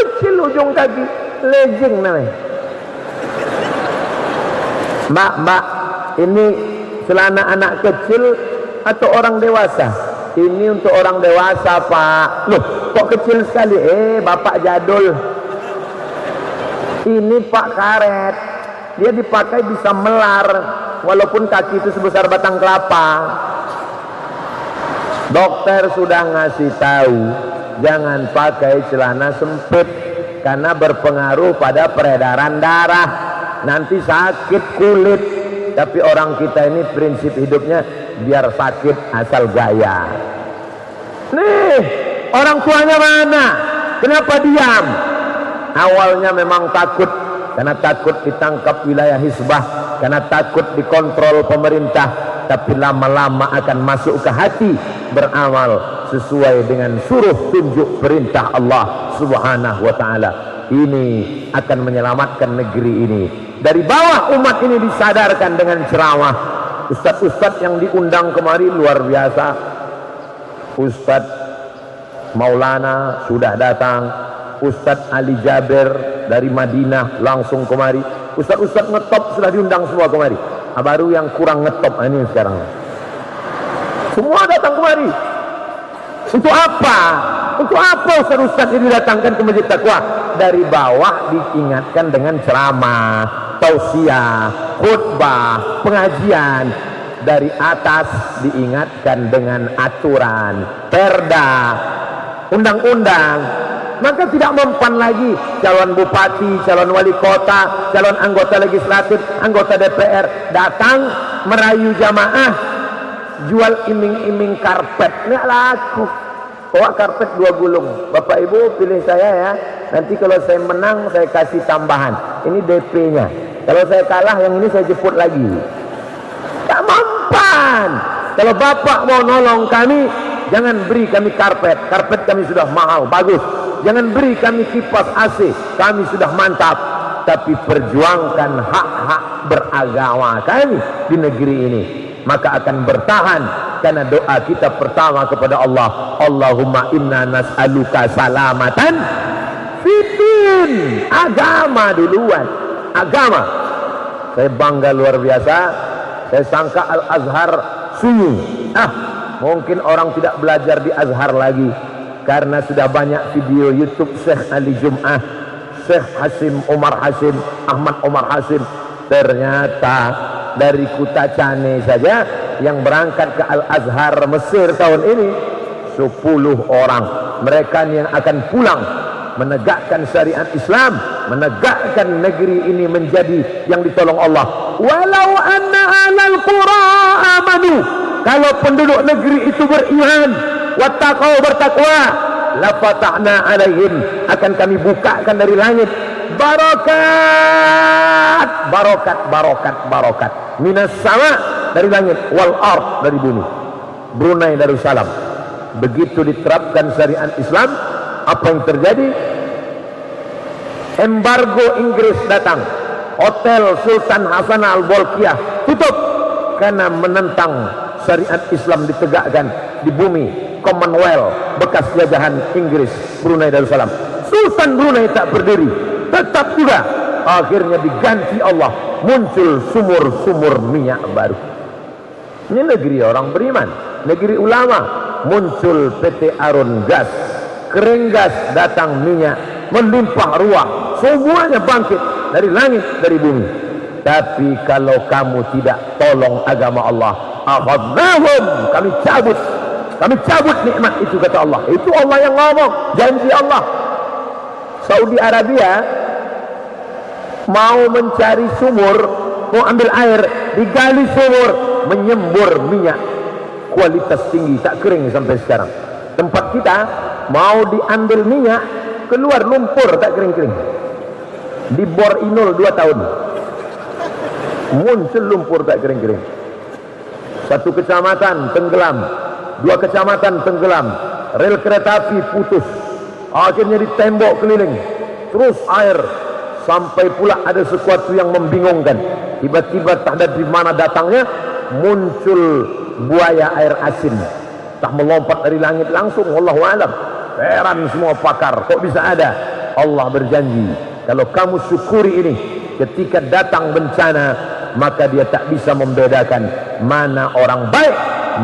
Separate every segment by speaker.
Speaker 1: kecil ujung kaki, legging namanya. Mbak, ini celana anak kecil atau orang dewasa? Ini untuk orang dewasa, Pak. Loh, kok kecil sekali? Bapak jadul. Ini Pak karet. Dia dipakai bisa melar, walaupun kaki itu sebesar batang kelapa. Dokter sudah ngasih tahu, jangan pakai celana sempit karena berpengaruh pada peredaran darah. Nanti sakit kulit. Tapi orang kita ini prinsip hidupnya biar sakit asal gaya. Nih, orang tuanya mana? Kenapa diam? Awalnya memang takut, karena takut ditangkap wilayah Hizbah, karena takut dikontrol pemerintah. Tapi lama-lama akan masuk ke hati, beramal sesuai dengan suruh tunjuk perintah Allah Subhanahu wa ta'ala. Ini akan menyelamatkan negeri ini. Dari bawah umat ini disadarkan dengan ceramah. Ustadz-ustadz yang diundang kemari luar biasa. Ustadz Maulana sudah datang, Ustadz Ali Jaber dari Madinah langsung kemari. Ustadz-ustadz ngetop sudah diundang semua kemari. Baru yang kurang ngetop ini sekarang. Semua datang kemari. Untuk apa? Untuk apa ustadz-ustadz ini datangkan ke Masjid Taqwa? Dari bawah diingatkan dengan ceramah, tausiah, khutbah, pengajian. Dari atas diingatkan dengan aturan, perda, undang-undang. Maka tidak mempan lagi calon bupati, calon wali kota, calon anggota legislatif, anggota DPR datang merayu jamaah, jual iming-iming karpet. Nggak laku. Bawa karpet 2 gulung. Bapak Ibu pilih saya ya. Nanti kalau saya menang saya kasih tambahan. Ini DP-nya. Kalau saya kalah yang ini saya jemput lagi. Tak mempan. Kalau Bapak mau nolong kami, jangan beri kami karpet. Karpet kami sudah mahal, bagus. Jangan beri kami kipas AC, kami sudah mantap. Tapi perjuangkan hak-hak beragama kami di negeri ini, maka akan bertahan. Karena doa kita pertama kepada Allah, Allahumma inna nas'aluka salamatan fitin. Agama duluan, agama. Saya bangga luar biasa. Saya sangka Al-Azhar sunyi. Mungkin orang tidak belajar di Azhar lagi, karena sudah banyak video YouTube Syekh Ali Jum'ah, Syekh Hasim Omar Hasim, Ahmad Omar Hasim. Ternyata dari Kutacane saja yang berangkat ke Al-Azhar Mesir tahun ini 10 orang. Mereka yang akan pulang menegakkan syariat Islam, menegakkan negeri ini menjadi yang ditolong Allah. Walau anna alal qura amanu, kalau penduduk negeri itu beriman, wattaqau, bertakwa, la fatahna alaihim, akan kami bukakan dari langit barakat, barokat, barokat, barokat minas sama, dari langit, wal ard, dari bumi. Brunei Darussalam. Begitu diterapkan syariat Islam, apa yang terjadi? Embargo Inggris datang. Hotel Sultan Hasan Al-Bolkiah tutup karena menentang syariat Islam ditegakkan di bumi Commonwealth bekas jajahan Inggris, Brunei Darussalam. Sultan Brunei tak berdiri, tetap juga. Akhirnya diganti Allah, muncul sumur-sumur minyak baru. Ini negeri orang beriman, negeri ulama. Muncul PT Arun Gas, kering gas, datang minyak, melimpah ruah, semuanya bangkit dari langit, dari bumi. Tapi kalau kamu tidak tolong agama Allah, akhadnahum, kami cabut nikmat itu, kata Allah. Itu Allah yang ngomong, janji Allah. Saudi Arabia mau mencari sumur, mau ambil air, digali sumur, menyembur minyak kualitas tinggi, tak kering sampai sekarang. Tempat kita mau diambil minyak, keluar lumpur, tak kering-kering. Dibor Inul 2 tahun, muncul lumpur tak kering-kering. 1 kecamatan tenggelam, 2 kecamatan tenggelam, rel kereta api putus, akhirnya ditembok keliling, terus air, sampai pula ada sesuatu yang membingungkan. Tiba-tiba tak ada di mana datangnya, muncul buaya air asin, tak melompat dari langit langsung. Wallahu a'lam. Heran semua pakar, kok bisa ada? Allah berjanji, kalau kamu syukuri ini, ketika datang bencana, maka dia tak bisa membedakan mana orang baik,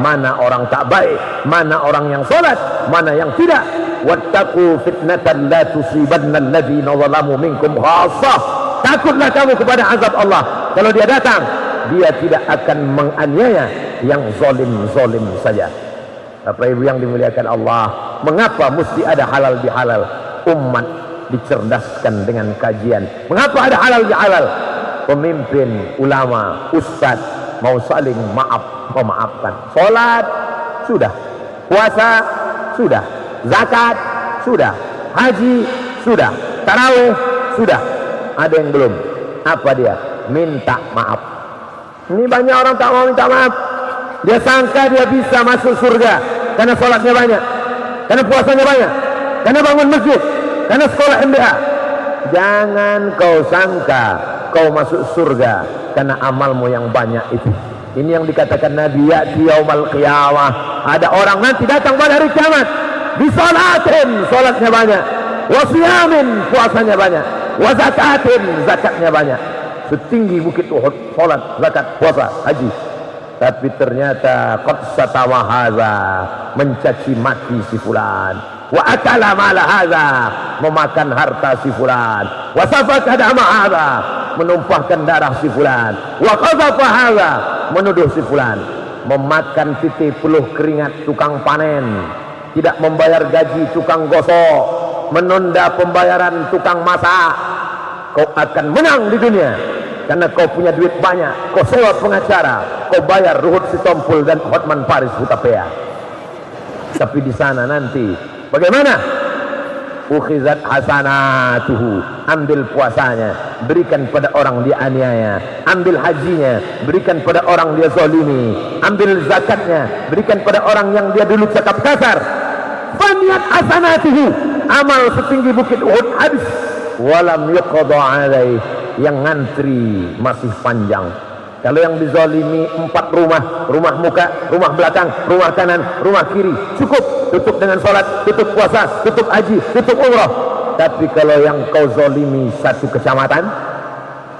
Speaker 1: mana orang tak baik, mana orang yang salat, mana yang tidak. Wattaqu fitnatan la tusibanna alladhina zalamu minkum khassah. Takutlah kamu kepada azab Allah. Kalau dia datang, dia tidak akan menganiaya yang zalim saja. Bapak Ibu yang dimuliakan Allah, mengapa mesti ada halal bihalal? Umat dicerdaskan dengan kajian. Mengapa ada halal bihalal? Pemimpin, ulama, ustaz mau saling maaf memaafkan. Salat sudah, puasa sudah, zakat sudah, haji sudah, tarawih sudah. Ada yang belum. Apa dia? Minta maaf. Ini banyak orang tak mau minta maaf. Dia sangka dia bisa masuk surga karena sholatnya banyak, karena puasanya banyak, karena bangun masjid, karena sekolah MBA. Jangan kau sangka kau masuk surga karena amalmu yang banyak itu. Ini yang dikatakan Nabi, ya'ti yaumal qiyamah, ada orang nanti datang pada hari kiamat, bisolatin, solatnya banyak, wasiyamin, puasanya banyak, wazakatin, zakatnya banyak, setinggi bukit Uhud, solat, zakat, puasa, haji. Tapi ternyata qad satama hadza, mencaci maki si fulan, wa akala mala hadza, memakan harta si fulan, wa safaka dama hadza, menumpahkan darah si fulan, wa qazafa hadza, menuduh si fulan, memakan titik peluh keringat tukang panen, tidak membayar gaji tukang gosok, menunda pembayaran tukang masak. Kau akan menang di dunia karena kau punya duit banyak, kau sewa pengacara, kau bayar Ruhut Sitompul dan Hotman Paris Hutapea. Tapi di sana nanti bagaimana? Ukhizat hasanatuhu, ambil puasanya, berikan pada orang dia aniaya, ambil hajinya, berikan pada orang dia zalimi, ambil zakatnya, berikan pada orang yang dia dulu cakap kasar. Faniyat hasanatuhu, amal setinggi bukit Uhud habis, walam yuqadha alaih, yang ngantri masih panjang. Kalau yang dizalimi 4 rumah, rumah muka, rumah belakang, rumah kanan, rumah kiri, cukup, tutup dengan sholat, tutup puasa, tutup haji, tutup umrah. Tapi kalau yang kau zalimi 1 kecamatan,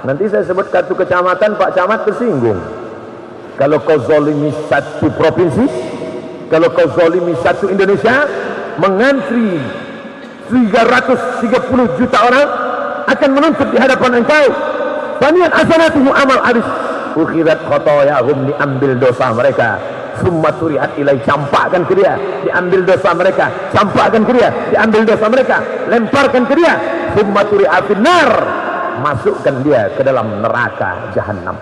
Speaker 1: nanti saya sebut 1 kecamatan, Pak Camat tersinggung. Kalau kau zalimi 1 provinsi, kalau kau zalimi 1 Indonesia, mengantri 330 juta orang akan menuntut di hadapan engkau. Baniat hasanatuhu, amal habis. Ukhirat khotoyahum, diambil dosa mereka, summa turihat ilai, campakkan ke dia, diambil dosa mereka, campakkan ke dia, diambil dosa mereka, lemparkan ke dia, summa turihat finnar, masukkan dia ke dalam neraka jahanam.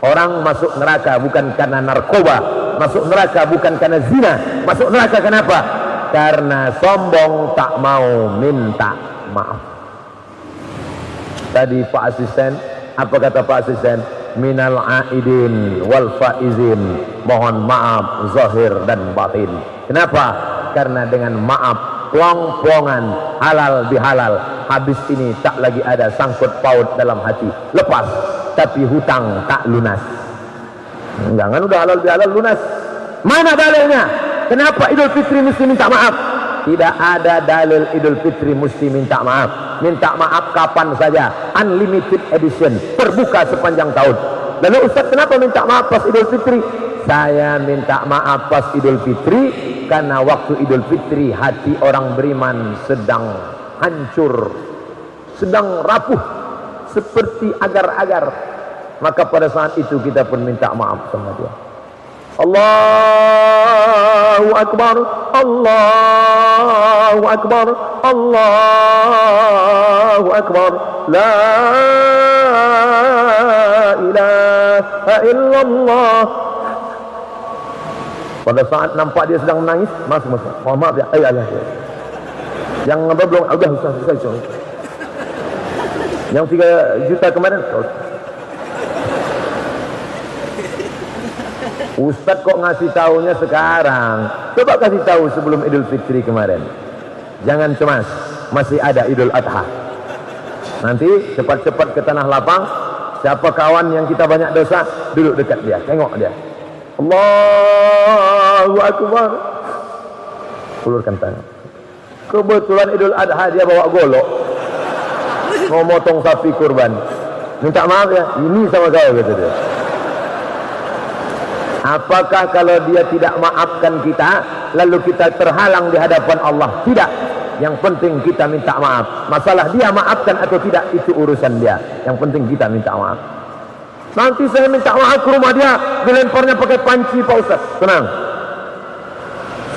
Speaker 1: Orang masuk neraka bukan karena narkoba, masuk neraka bukan karena zina, masuk neraka kenapa? Karena sombong, tak mau minta maaf. Tadi Pak Asisten, apa kata Pak Asisten? Minal aidin wal faizin, mohon maaf zahir dan batin. Kenapa? Karena dengan maaf, plong-plongan, halal bihalal, habis ini tak lagi ada sangkut paut dalam hati, lepas, tapi hutang tak lunas. Jangan udah halal bihalal lunas. Mana dalilnya? Kenapa Idul Fitri mesti minta maaf? Tidak ada dalil Idul Fitri mesti minta maaf. Minta maaf kapan saja, unlimited edition, terbuka sepanjang tahun. Lalu Ustaz, kenapa minta maaf pas Idul Fitri? Saya minta maaf pas Idul Fitri karena waktu Idul Fitri hati orang beriman sedang hancur, sedang rapuh, seperti agar-agar. Maka pada saat itu kita pun minta maaf sama dia. Allahu Akbar, Allahu Akbar, Allahu Akbar, la ilaha illallah. Pada saat nampak dia sedang menangis, masuk. Mohon maaf ya, ayah. Yang belum, udah selesai. Yang 3 juta kemarin, Ustaz kok ngasih tahunya sekarang? Coba kasih tahu sebelum Idul Fitri kemarin. Jangan cemas, masih ada Idul Adha. Nanti cepat-cepat ke tanah lapang. Siapa kawan yang kita banyak dosa, duduk dekat dia, tengok dia. Allahu Akbar. Ulurkan tangan. Kebetulan Idul Adha dia bawa golok. mau motong sapi kurban, minta maaf ya, ini sama kau, kata dia. Apakah kalau dia tidak maafkan kita, lalu kita terhalang di hadapan Allah? Tidak. Yang penting kita minta maaf. Masalah dia maafkan atau tidak, itu urusan dia. Yang penting kita minta maaf. Nanti saya minta maaf ke rumah dia, dilemparnya pakai panci, Pak Ustaz. Tenang.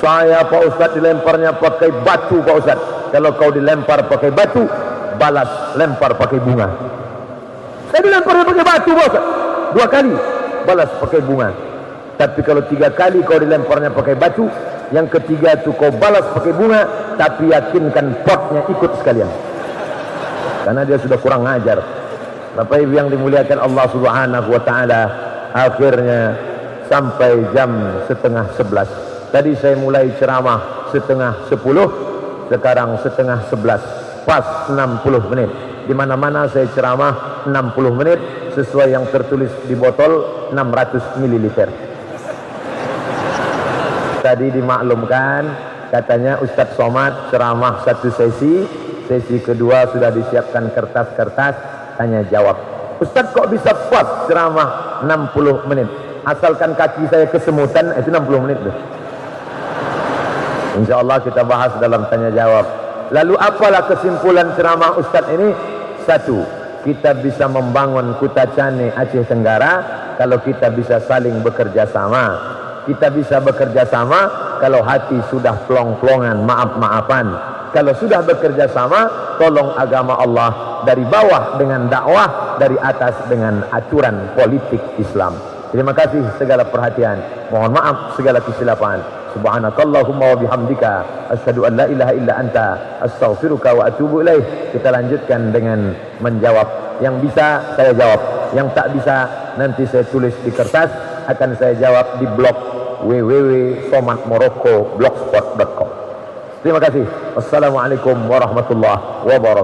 Speaker 1: Saya, Pak Ustaz, dilemparnya pakai batu, Pak Ustaz. Kalau kau dilempar pakai batu, balas lempar pakai bunga. Saya dilemparnya pakai batu, Pak Ustaz. 2 kali, balas pakai bunga. Tapi kalau 3 kali kau dilemparnya pakai batu, yang ketiga itu kau balas pakai bunga, tapi yakinkan potnya ikut sekalian, karena dia sudah kurang ajar. Bapak Ibu yang dimuliakan Allah Subhanahu wa taala, akhirnya sampai jam 10:30. Tadi saya mulai ceramah 10:30, sekarang 10:30, pas 60 menit. Di mana-mana saya ceramah 60 menit sesuai yang tertulis di botol 600 ml. Tadi dimaklumkan, katanya Ustadz Somad ceramah 1 sesi, sesi kedua sudah disiapkan kertas-kertas tanya jawab. Ustadz kok bisa pas ceramah 60 menit? Asalkan kaki saya kesemutan, itu 60 menit tuh. Insya Allah kita bahas dalam tanya jawab. Lalu apalah kesimpulan ceramah Ustadz ini? 1, kita bisa membangun Kutacane Aceh Tenggara kalau kita bisa saling bekerja sama. Kita bisa bekerja sama kalau hati sudah plong-plongan, maaf-maafan. Kalau sudah bekerja sama, tolong agama Allah dari bawah dengan dakwah, dari atas dengan aturan politik Islam. Terima kasih segala perhatian. Mohon maaf segala kesilapan. Subhanakallahumma wa bihamdika asyhadu an la ilaha illa anta astaghfiruka wa atubu ilaih. Kita lanjutkan dengan menjawab. Yang bisa saya jawab, yang tak bisa nanti saya tulis di kertas, akan saya jawab di blog www.somatmorocco.blogspot.com. Terima kasih. Wassalamualaikum warahmatullahi wabarakatuh.